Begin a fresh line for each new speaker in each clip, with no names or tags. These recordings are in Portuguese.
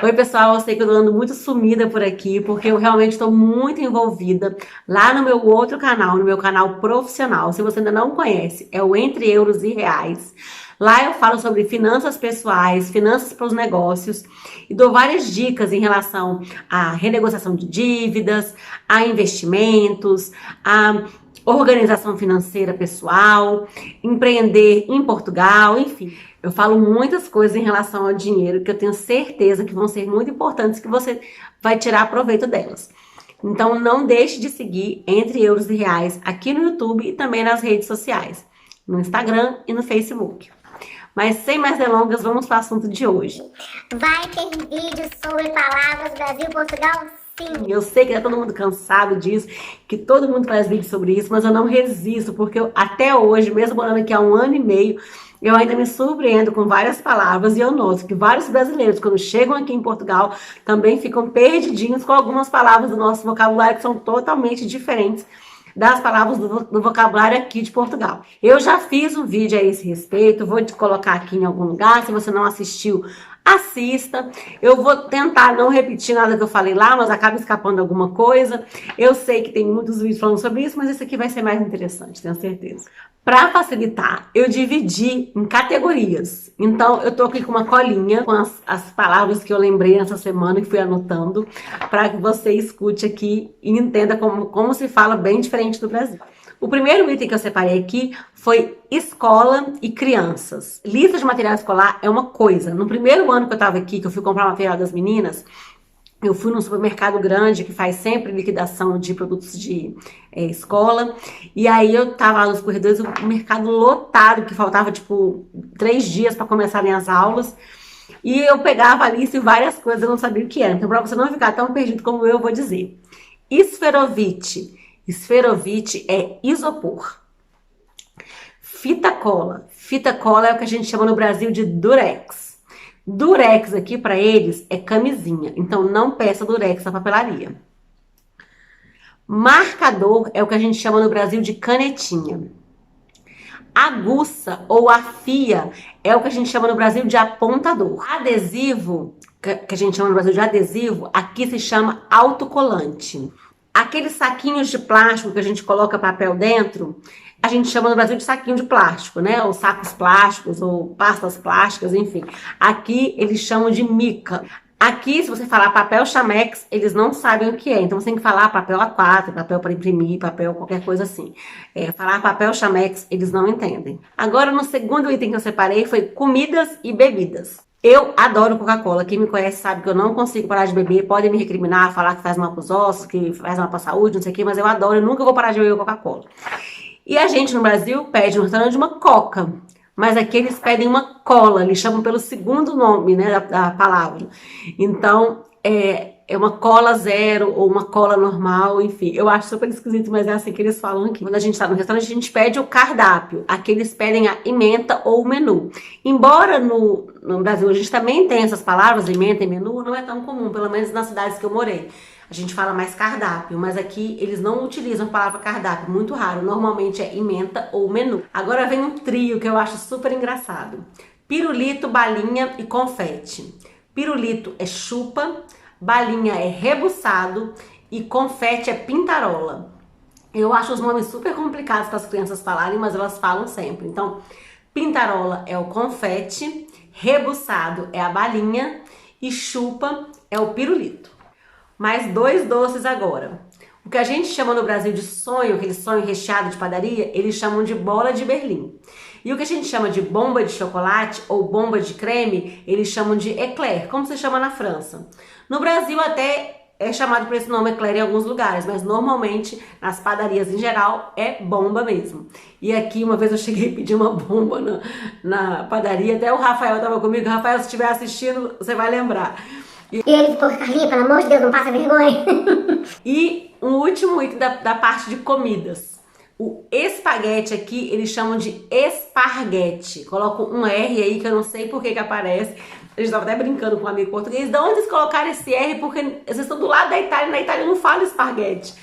Oi, pessoal, eu sei que eu tô andando muito sumida por aqui, porque eu realmente estou muito envolvida lá no meu outro canal, no meu canal profissional. Se você ainda não conhece, é o Entre Euros e Reais. Lá eu falo sobre finanças pessoais, finanças para os negócios e dou várias dicas em relação à renegociação de dívidas, a investimentos, a organização financeira pessoal, empreender em Portugal, enfim. Eu falo muitas coisas em relação ao dinheiro que eu tenho certeza que vão ser muito importantes, que você vai tirar proveito delas. Então não deixe de seguir Entre Euros e Reais aqui no YouTube e também nas redes sociais, no Instagram e no Facebook. Mas sem mais delongas, vamos para o assunto de hoje.
Vai ter vídeo sobre palavras Brasil-Portugal? Sim.
Eu sei que tá todo mundo cansado disso, que todo mundo faz vídeo sobre isso, mas eu não resisto, porque até hoje, mesmo morando aqui há 1 ano e meio, eu ainda me surpreendo com várias palavras e eu noto que vários brasileiros, quando chegam aqui em Portugal, também ficam perdidinhos com algumas palavras do nosso vocabulário que são totalmente diferentes das palavras do vocabulário aqui de Portugal. Eu já fiz um vídeo a esse respeito, vou te colocar aqui em algum lugar, se você não assistiu, assista. Eu vou tentar não repetir nada que eu falei lá, mas acaba escapando alguma coisa. Eu sei que tem muitos vídeos falando sobre isso, mas esse aqui vai ser mais interessante, tenho certeza. Para facilitar, eu dividi em categorias. Então, eu tô aqui com uma colinha com as palavras que eu lembrei essa semana e fui anotando, para que você escute aqui e entenda como se fala bem diferente do Brasil. O primeiro item que eu separei aqui foi escola e crianças. Lista de material escolar é uma coisa. No primeiro ano que eu tava aqui, que eu fui comprar material das meninas, eu fui num supermercado grande que faz sempre liquidação de produtos de escola. E aí eu tava lá nos corredores, o mercado lotado, que faltava tipo 3 dias para começarem as aulas. E eu pegava a lista e várias coisas eu não sabia o que era. Então, para você não ficar tão perdido como eu vou dizer. Esferovite. Esferovite é isopor. Fita cola. Fita cola é o que a gente chama no Brasil de durex. Durex aqui para eles é camisinha. Então não peça durex na papelaria. Marcador é o que a gente chama no Brasil de canetinha. Aguça ou afia é o que a gente chama no Brasil de apontador. Adesivo, que a gente chama no Brasil de adesivo, aqui se chama autocolante. Aqueles saquinhos de plástico que a gente coloca papel dentro, a gente chama no Brasil de saquinho de plástico, né? Ou sacos plásticos, ou pastas plásticas, enfim. Aqui eles chamam de mica. Aqui, se você falar papel chamex, eles não sabem o que é. Então você tem que falar papel A4, papel para imprimir, papel qualquer coisa assim. Falar papel chamex, eles não entendem. Agora, no segundo item que eu separei foi comidas e bebidas. Eu adoro Coca-Cola. Quem me conhece sabe que eu não consigo parar de beber. Podem me recriminar, falar que faz mal pros ossos, que faz mal pra saúde, não sei o que, mas eu adoro. Eu nunca vou parar de beber Coca-Cola. E a gente no Brasil pede no restaurante uma coca. Mas aqui eles pedem uma cola. Eles chamam pelo segundo nome, né, da palavra. Então, é uma cola zero ou uma cola normal, enfim. Eu acho super esquisito, mas é assim que eles falam aqui. Quando a gente tá no restaurante, a gente pede o cardápio. Aqui eles pedem a ementa ou o menu. Embora no Brasil a gente também tem essas palavras, ementa e menu, não é tão comum, pelo menos nas cidades que eu morei. A gente fala mais cardápio, mas aqui eles não utilizam a palavra cardápio, muito raro. Normalmente é ementa ou menu. Agora vem um trio que eu acho super engraçado. Pirulito, balinha e confete. Pirulito é chupa, balinha é rebuçado e confete é pintarola. Eu acho os nomes super complicados para as crianças falarem, mas elas falam sempre. Então, pintarola é o confete, rebuçado é a balinha e chupa é o pirulito. Mais 2 doces agora. O que a gente chama no Brasil de sonho, aquele sonho recheado de padaria, eles chamam de bola de Berlim. E o que a gente chama de bomba de chocolate ou bomba de creme, eles chamam de éclair, como se chama na França. No Brasil até é chamado por esse nome éclair em alguns lugares, mas normalmente nas padarias em geral é bomba mesmo. E aqui uma vez eu cheguei a pedir uma bomba na padaria, até o Rafael estava comigo. Rafael, se estiver assistindo, você vai lembrar.
E ele ficou, Carlinha, pelo amor de Deus, não passa vergonha.
E um último item da parte de comidas. O espaguete aqui, eles chamam de esparguete. Colocam um R aí que eu não sei por que aparece. A gente estava até brincando com um amigo português. De onde eles colocaram esse R? Porque eles estão do lado da Itália. Na Itália não fala esparguete.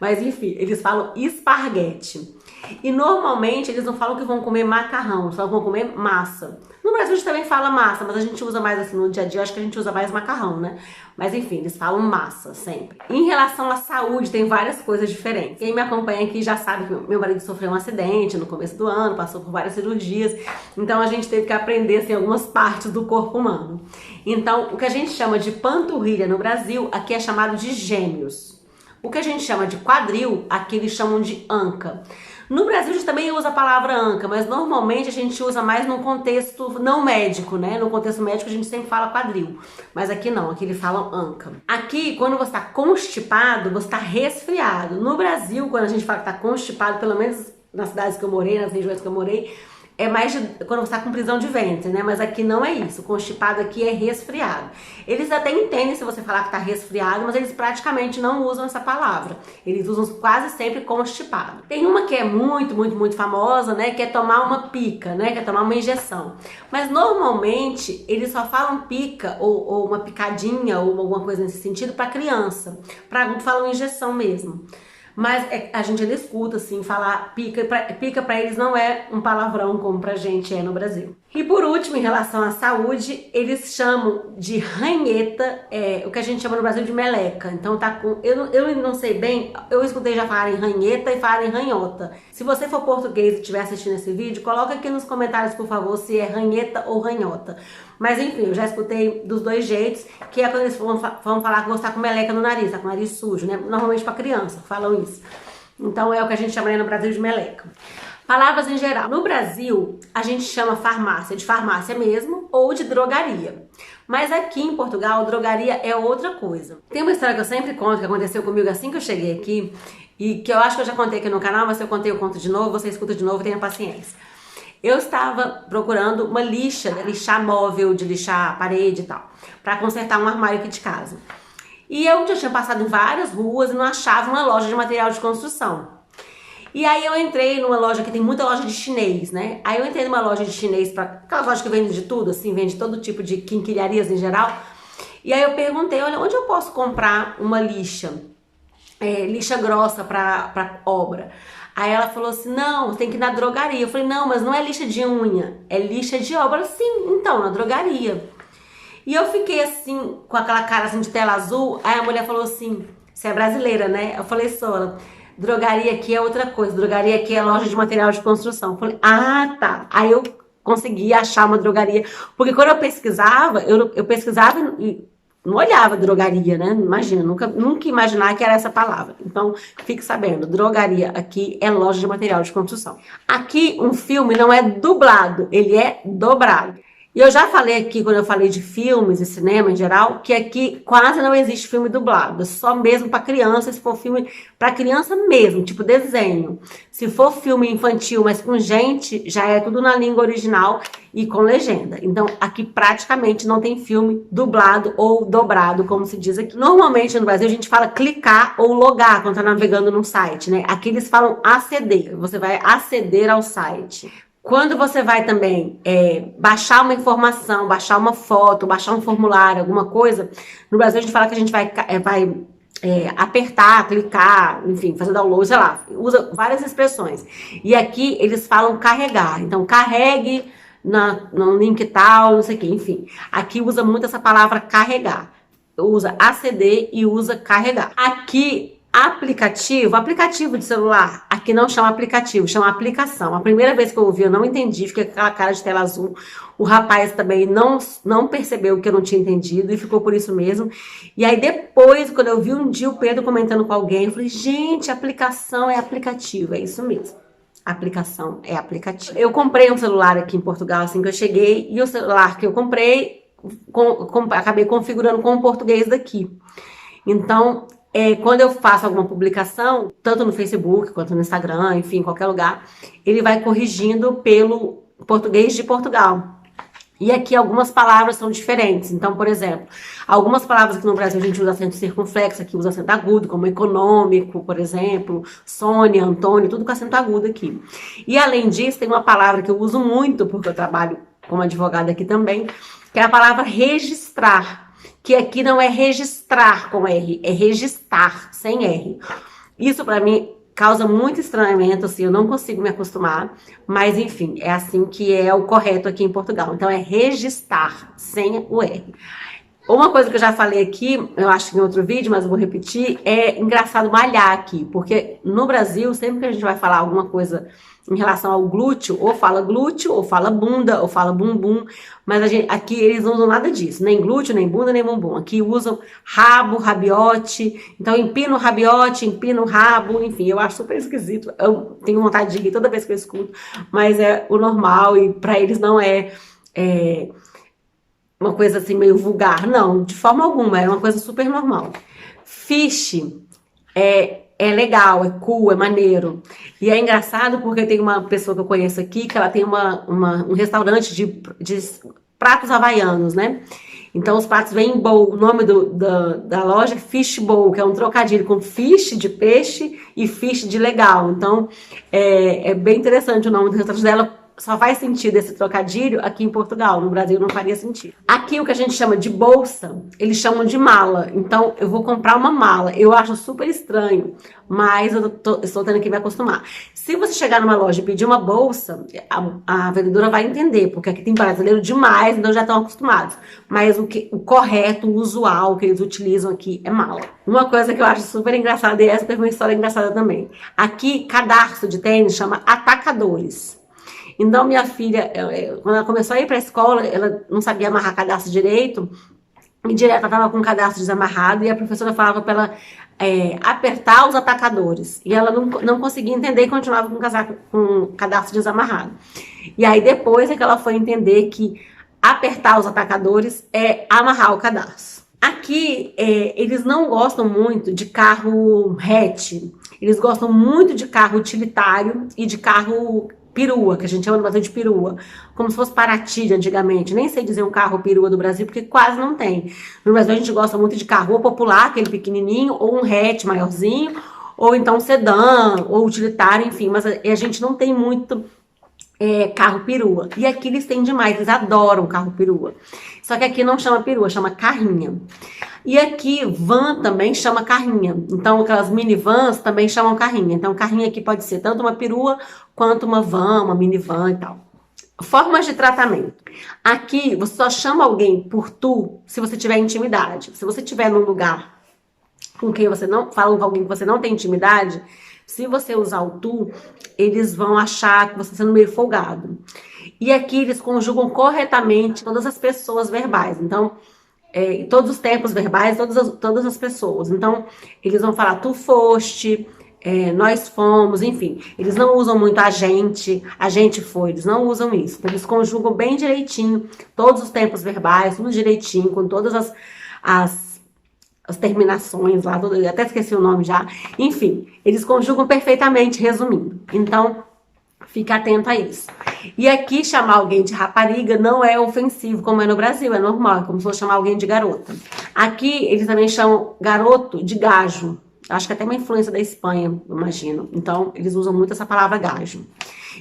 Mas enfim, eles falam esparguete. E normalmente eles não falam que vão comer macarrão, só vão comer massa. No Brasil a gente também fala massa, mas a gente usa mais assim no dia a dia, eu acho que a gente usa mais macarrão, né? Mas enfim, eles falam massa sempre. Em relação à saúde, tem várias coisas diferentes. Quem me acompanha aqui já sabe que meu marido sofreu um acidente no começo do ano, passou por várias cirurgias, então a gente teve que aprender assim, algumas partes do corpo humano. Então, o que a gente chama de panturrilha no Brasil, aqui é chamado de gêmeos. O que a gente chama de quadril, aqui eles chamam de anca. No Brasil a gente também usa a palavra anca, mas normalmente a gente usa mais no contexto não médico, né? No contexto médico a gente sempre fala quadril, mas aqui não, aqui eles falam anca. Aqui, quando você está constipado, você está resfriado. No Brasil, quando a gente fala que está constipado, pelo menos nas cidades que eu morei, nas regiões que eu morei, é mais quando você está com prisão de ventre, né? Mas aqui não é isso. O constipado aqui é resfriado. Eles até entendem se você falar que está resfriado, mas eles praticamente não usam essa palavra. Eles usam quase sempre constipado. Tem uma que é muito famosa, né? Que é tomar uma pica, né? Que é tomar uma injeção. Mas normalmente eles só falam pica ou uma picadinha ou alguma coisa nesse sentido para criança. Para adulto falam injeção mesmo. Mas a gente ainda escuta, assim, falar pica pra eles não é um palavrão como pra gente é no Brasil. E por último, em relação à saúde, eles chamam de ranheta, o que a gente chama no Brasil de meleca. Então tá com... Eu não sei bem, eu escutei já falar em ranheta e falar em ranhota. Se você for português e estiver assistindo esse vídeo, coloca aqui nos comentários, por favor, se é ranheta ou ranhota. Mas enfim, eu já escutei dos dois jeitos, que é quando eles vão falar que você tá com meleca no nariz, tá com o nariz sujo, né? Normalmente pra criança, falam isso. Então é o que a gente chama aí no Brasil de meleca. Palavras em geral. No Brasil, a gente chama farmácia de farmácia mesmo ou de drogaria. Mas aqui em Portugal, drogaria é outra coisa. Tem uma história que eu sempre conto, que aconteceu comigo assim que eu cheguei aqui, e que eu acho que eu já contei aqui no canal, mas se eu contei eu conto de novo, você escuta de novo, tenha paciência. Eu estava procurando uma lixa, de lixar móvel, de lixar parede e tal, para consertar um armário aqui de casa. E eu já tinha passado em várias ruas e não achava uma loja de material de construção. E aí eu entrei numa loja que tem muita loja de chinês, né? Aí eu entrei numa loja de chinês, aquelas lojas que vendem de tudo, assim, vende todo tipo de quinquilharias em geral. E aí eu perguntei, olha, onde eu posso comprar uma lixa? Lixa grossa para obra. Aí ela falou assim, não, tem que ir na drogaria. Eu falei, não, mas não é lixa de unha, é lixa de obra. Sim, então, na drogaria. E eu fiquei assim, com aquela cara assim de tela azul. Aí a mulher falou assim, você é brasileira, né? Eu falei, sou. Ela, drogaria aqui é outra coisa, drogaria aqui é loja de material de construção. Eu falei, ah, tá. Aí eu consegui achar uma drogaria. Porque quando eu pesquisava, eu pesquisava e não olhava drogaria, né? Imagina, nunca imaginar que era essa palavra. Então, fique sabendo, drogaria aqui é loja de material de construção. Aqui, um filme não é dublado, ele é dobrado. E eu já falei aqui, quando eu falei de filmes e cinema em geral, que aqui quase não existe filme dublado. Só mesmo para criança, se for filme para criança mesmo, tipo desenho. Se for filme infantil, mas com gente, já é tudo na língua original e com legenda. Então, aqui praticamente não tem filme dublado ou dobrado, como se diz aqui. Normalmente no Brasil a gente fala clicar ou logar quando tá navegando num site, né? Aqui eles falam aceder. Você vai aceder ao site. Quando você vai também baixar uma informação, baixar uma foto, baixar um formulário, alguma coisa, no Brasil a gente fala que a gente vai apertar, clicar, enfim, fazer download, sei lá, usa várias expressões. E aqui eles falam carregar, então carregue no link tal, não sei o que, enfim. Aqui usa muito essa palavra carregar, usa aceder e usa carregar. Aqui aplicativo de celular, aqui não chama aplicativo, chama aplicação. A primeira vez que eu ouvi, eu não entendi, fiquei com aquela cara de tela azul. O rapaz também não percebeu que eu não tinha entendido e ficou por isso mesmo. E aí depois, quando eu vi um dia o Pedro comentando com alguém, eu falei, gente, aplicação é aplicativo, é isso mesmo. Aplicação é aplicativo. Eu comprei um celular aqui em Portugal assim que eu cheguei, e o celular que eu comprei, acabei configurando com o português daqui. Então, quando eu faço alguma publicação, tanto no Facebook quanto no Instagram, enfim, em qualquer lugar, ele vai corrigindo pelo português de Portugal. E aqui algumas palavras são diferentes. Então, por exemplo, algumas palavras que no Brasil a gente usa acento circunflexo, aqui usa acento agudo, como econômico, por exemplo, Sônia, Antônio, tudo com acento agudo aqui. E além disso, tem uma palavra que eu uso muito, porque eu trabalho como advogada aqui também, que é a palavra registrar. Que aqui não é registrar com R, é registar, sem R. Isso pra mim causa muito estranhamento, assim, eu não consigo me acostumar, mas enfim, é assim que é o correto aqui em Portugal. Então é registar, sem o R. Uma coisa que eu já falei aqui, eu acho que em outro vídeo, mas eu vou repetir, é engraçado malhar aqui, porque no Brasil, sempre que a gente vai falar alguma coisa em relação ao glúteo, ou fala bunda, ou fala bumbum, mas aqui eles não usam nada disso, nem glúteo, nem bunda, nem bumbum. Aqui usam rabo, rabiote, então empina o rabiote, empina o rabo, enfim, eu acho super esquisito, eu tenho vontade de rir toda vez que eu escuto, mas é o normal e pra eles não é uma coisa assim meio vulgar, não, de forma alguma, é uma coisa super normal. Fish é legal, é cool, é maneiro. E é engraçado porque tem uma pessoa que eu conheço aqui que ela tem um restaurante de pratos havaianos, né? Então os pratos vêm em bowl, o nome da loja é Fish Bowl, que é um trocadilho com fish de peixe e fish de legal. Então é bem interessante o nome do restaurante dela. Só faz sentido esse trocadilho aqui em Portugal, no Brasil não faria sentido. Aqui o que a gente chama de bolsa, eles chamam de mala. Então eu vou comprar uma mala, eu acho super estranho, mas eu estou tendo que me acostumar. Se você chegar numa loja e pedir uma bolsa, a vendedora vai entender, porque aqui tem brasileiro demais, então já estão acostumados. Mas o correto, o usual que eles utilizam aqui é mala. Uma coisa que eu acho super engraçada, e essa teve uma história engraçada também. Aqui, cadarço de tênis chama atacadores. Então, minha filha, quando ela começou a ir para a escola, ela não sabia amarrar cadastro direito, e direto ela estava com o cadastro desamarrado, e a professora falava para ela apertar os atacadores. E ela não conseguia entender e continuava com o cadastro desamarrado. E aí, depois é que ela foi entender que apertar os atacadores é amarrar o cadastro. Aqui, eles não gostam muito de carro hatch, eles gostam muito de carro utilitário e de carro perua, que a gente chama no Brasil de perua, como se fosse Paraty antigamente. Nem sei dizer um carro perua do Brasil, porque quase não tem. No Brasil a gente gosta muito de carro ou popular, aquele pequenininho, ou um hatch maiorzinho, ou então sedã, ou utilitário, enfim, mas a gente não tem muito carro perua. E aqui eles têm demais, eles adoram carro perua. Só que aqui não chama perua, chama carrinha. E aqui van também chama carrinha. Então aquelas minivans também chamam carrinha. Então carrinha aqui pode ser tanto uma perua quanto uma van, uma minivan e tal. Formas de tratamento. Aqui você só chama alguém por tu se você tiver intimidade. Se você estiver num lugar com quem você não fala com alguém que você não tem intimidade, se você usar o tu, eles vão achar que você está sendo meio folgado. E aqui eles conjugam corretamente todas as pessoas verbais. Então, todos os tempos verbais, todas as pessoas. Então, eles vão falar tu foste, nós fomos, enfim. Eles não usam muito a gente foi, eles não usam isso. Então, eles conjugam bem direitinho todos os tempos verbais, tudo direitinho, com todas as terminações lá, eu até esqueci o nome já. Enfim, eles conjugam perfeitamente, resumindo. Então, fica atento a isso. E aqui, chamar alguém de rapariga não é ofensivo, como é no Brasil, é normal, é como se fosse chamar alguém de garota. Aqui, eles também chamam garoto de gajo. Acho que até uma influência da Espanha, imagino. Então, eles usam muito essa palavra gajo.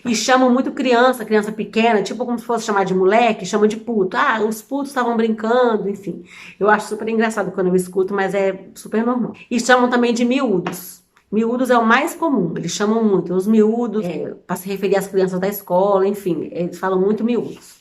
E chamam muito criança pequena, tipo como se fosse chamar de moleque, chamam de puto. Ah, os putos estavam brincando, enfim. Eu acho super engraçado quando eu escuto, mas é super normal. E chamam também de miúdos. Miúdos é o mais comum, eles chamam muito. Os miúdos, para se referir às crianças da escola, enfim, eles falam muito miúdos.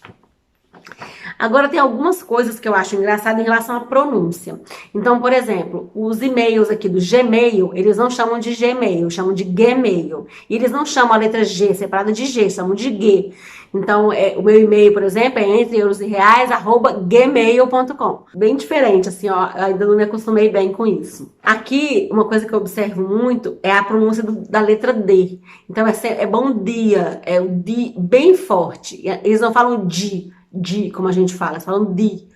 Agora tem algumas coisas que eu acho engraçado em relação à pronúncia. Então, por exemplo, os e-mails aqui do Gmail, eles não chamam de Gmail, chamam de Gmail. E eles não chamam a letra G separada de G, chamam de G. Então, o meu e-mail, por exemplo, é entreeurosreais@gmail.com. Bem diferente, assim, ó, ainda não me acostumei bem com isso. Aqui, uma coisa que eu observo muito é a pronúncia da letra D. Então, é bom dia, é o D bem forte. Eles não falam de, como a gente fala, eles falam de.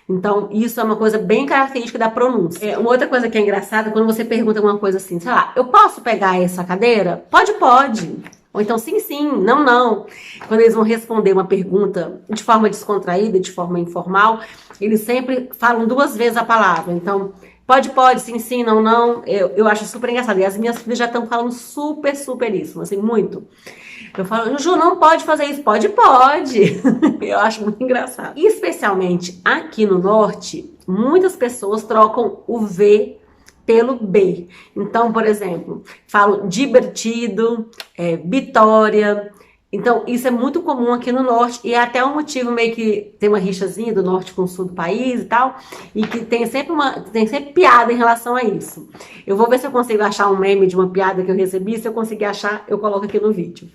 Então, isso é uma coisa bem característica da pronúncia. Uma outra coisa que é engraçada, quando você pergunta alguma coisa assim, sei lá, eu posso pegar essa cadeira? Pode. Ou então, sim, não. Quando eles vão responder uma pergunta de forma descontraída, de forma informal, eles sempre falam 2 vezes a palavra. Então, pode, sim, não. Eu acho super engraçado. E as minhas filhas já estão falando super isso, assim, muito. Eu falo, Juju, não pode fazer isso. Pode. Eu acho muito engraçado. E especialmente aqui no norte, muitas pessoas trocam o V pelo B. Então, por exemplo, falo divertido, vitória. Então, isso é muito comum aqui no norte e é até um motivo meio que tem uma rixazinha do norte com o sul do país e tal, e que tem sempre piada em relação a isso. Eu vou ver se eu consigo achar um meme de uma piada que eu recebi, se eu conseguir achar, eu coloco aqui no vídeo.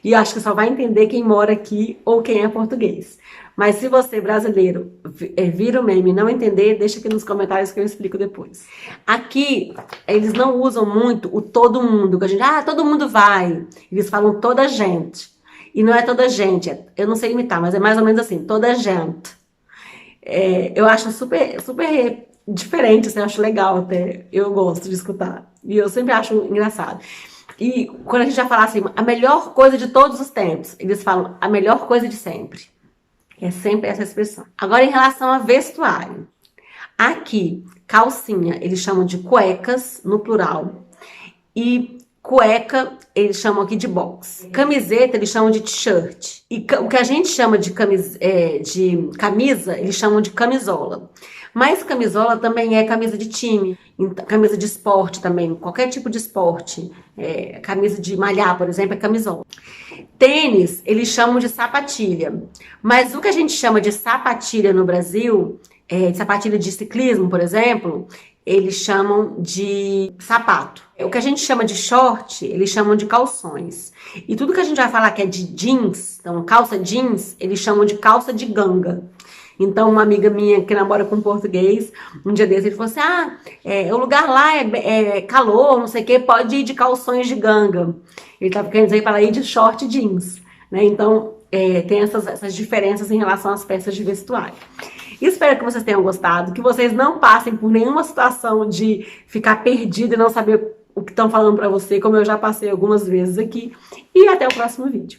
E eu acho que só vai entender quem mora aqui ou quem é português. Mas se você, brasileiro, vir o meme e não entender, deixa aqui nos comentários que eu explico depois. Aqui, eles não usam muito o todo mundo, que a gente, todo mundo vai. Eles falam toda gente. E não é toda gente, eu não sei imitar, mas é mais ou menos assim, toda gente. Eu acho super, super diferente, assim, eu acho legal até, eu gosto de escutar. E eu sempre acho engraçado. E quando a gente vai falar assim, a melhor coisa de todos os tempos, eles falam a melhor coisa de sempre. É sempre essa expressão. Agora, em relação a vestuário. Aqui, calcinha, eles chamam de cuecas, no plural. E cueca, eles chamam aqui de box. Camiseta, eles chamam de t-shirt. E o que a gente chama de camisa, eles chamam de camisola. Mas camisola também é camisa de time, camisa de esporte também, qualquer tipo de esporte. Camisa de malhar, por exemplo, é camisola. Tênis, eles chamam de sapatilha. Mas o que a gente chama de sapatilha no Brasil, sapatilha de ciclismo, por exemplo, eles chamam de sapato. O que a gente chama de short, eles chamam de calções. E tudo que a gente vai falar que é de jeans, então calça jeans, eles chamam de calça de ganga. Então, uma amiga minha que namora com português, um dia desse, ele falou assim, o lugar lá é calor, não sei o que, pode ir de calções de ganga. Ele estava querendo dizer para ir de short jeans, né? Então, tem essas diferenças em relação às peças de vestuário. Espero que vocês tenham gostado, que vocês não passem por nenhuma situação de ficar perdido e não saber o que estão falando para você, como eu já passei algumas vezes aqui. E até o próximo vídeo.